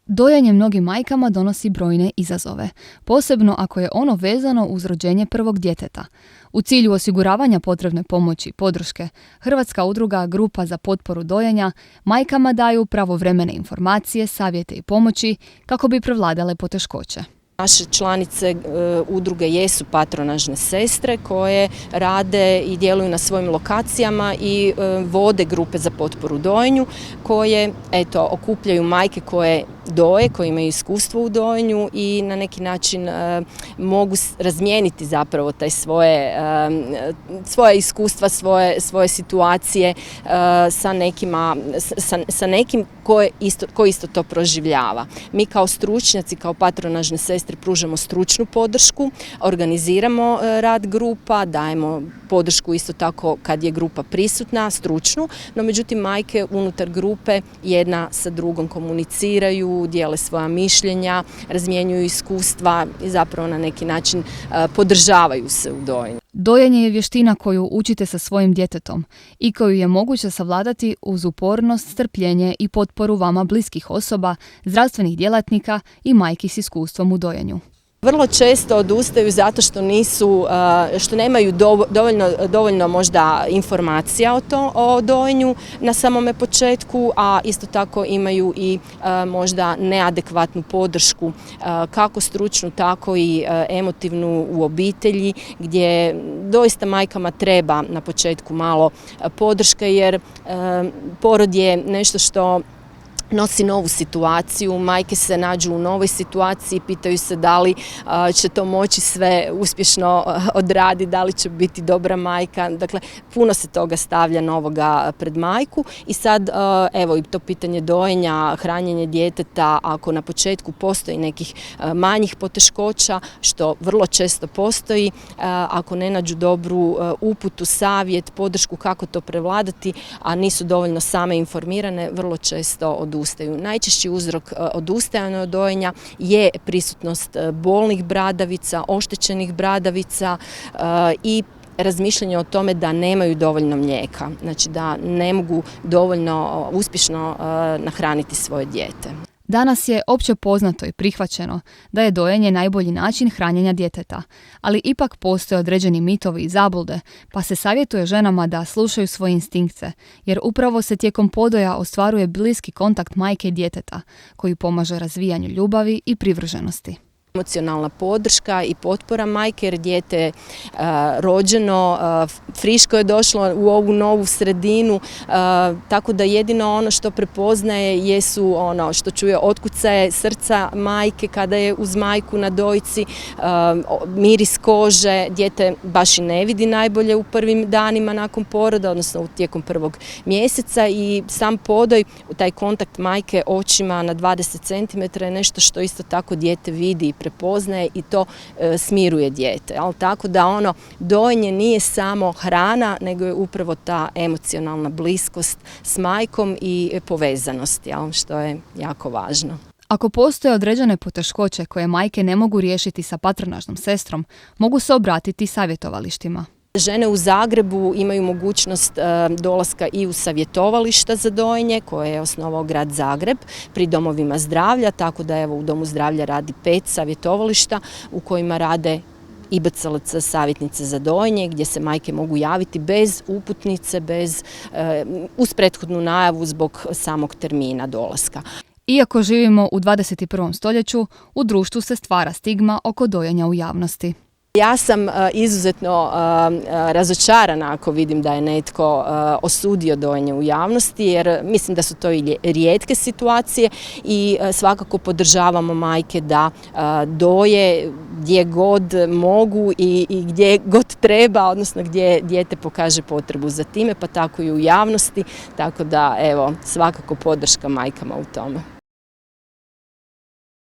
Dojenje mnogim majkama donosi brojne izazove, posebno ako je ono vezano uz rođenje prvog djeteta. U cilju osiguravanja potrebne pomoći i podrške, Hrvatska udruga Grupa za potporu dojenja majkama daju pravovremene informacije, savjete i pomoći kako bi prevladale poteškoće. Naše članice udruge jesu patronažne sestre koje rade i djeluju na svojim lokacijama i vode grupe za potporu dojenju koje okupljaju majke koje doje, koji imaju iskustvo u dojenju i na neki način mogu razmijeniti zapravo taj svoje iskustva, svoje situacije sa nekim ko isto to proživljava. Mi kao stručnjaci, kao patronažne sestre pružamo stručnu podršku, organiziramo rad grupa, dajemo podršku isto tako kad je grupa prisutna, stručnu, no međutim majke unutar grupe jedna sa drugom komuniciraju, dijele svoja mišljenja, razmjenjuju iskustva i zapravo na neki način podržavaju se u dojenju. Dojenje je vještina koju učite sa svojim djetetom i koju je moguće savladati uz upornost, strpljenje i potporu vama bliskih osoba, zdravstvenih djelatnika i majki s iskustvom u dojenju. Vrlo često odustaju zato što nemaju dovoljno možda informacija o dojenju na samome početku, a isto tako imaju i možda neadekvatnu podršku kako stručnu, tako i emotivnu u obitelji, gdje doista majkama treba na početku malo podrške jer porod je nešto što nosi novu situaciju, majke se nađu u novoj situaciji, pitaju se da li će to moći sve uspješno odraditi, da li će biti dobra majka. Dakle, puno se toga stavlja novoga pred majku i sad evo i to pitanje dojenja, hranjenje djeteta, ako na početku postoji nekih manjih poteškoća, što vrlo često postoji, ako ne nađu dobru uputu, savjet, podršku kako to prevladati, a nisu dovoljno same informirane, vrlo često odustaju. Najčešći uzrok odustajanja od dojenja je prisutnost bolnih bradavica, oštećenih bradavica i razmišljanje o tome da nemaju dovoljno mlijeka, znači da ne mogu dovoljno uspješno nahraniti svoje dijete. Danas je opće poznato i prihvaćeno da je dojenje najbolji način hranjenja djeteta, ali ipak postoje određeni mitovi i zablude, pa se savjetuje ženama da slušaju svoje instinkte, jer upravo se tijekom podoja ostvaruje bliski kontakt majke i djeteta, koji pomaže razvijanju ljubavi i privrženosti. Emocionalna podrška i potpora majke jer dijete je rođeno, friško je došlo u ovu novu sredinu, tako da jedino ono što prepoznaje jesu ono što čuje otkucaje srca majke kada je uz majku na dojci, miris kože, dijete baš i ne vidi najbolje u prvim danima nakon poroda, odnosno tijekom prvog mjeseca i sam podoj, taj kontakt majke očima na 20 cm je nešto što isto tako dijete vidi i prepoznaje i to smiruje dijete. Tako da dojenje nije samo hrana, nego je upravo ta emocionalna bliskost s majkom i povezanost, što je jako važno. Ako postoje određene poteškoće koje majke ne mogu riješiti sa patronažnom sestrom, mogu se obratiti savjetovalištima. Žene u Zagrebu imaju mogućnost dolaska i u savjetovališta za dojenje koje je osnovao grad Zagreb pri domovima zdravlja, tako da evo u Domu zdravlja radi 5 savjetovališta u kojima rade IBCLC savjetnice za dojenje gdje se majke mogu javiti bez uputnice, uz prethodnu najavu zbog samog termina dolaska. Iako živimo u 21. stoljeću, u društvu se stvara stigma oko dojenja u javnosti. Ja sam izuzetno razočarana ako vidim da je netko osudio dojenje u javnosti jer mislim da su to i rijetke situacije i svakako podržavamo majke da doje gdje god mogu i gdje god treba, odnosno gdje dijete pokaže potrebu za time, pa tako i u javnosti, tako da evo svakako podrška majkama u tome.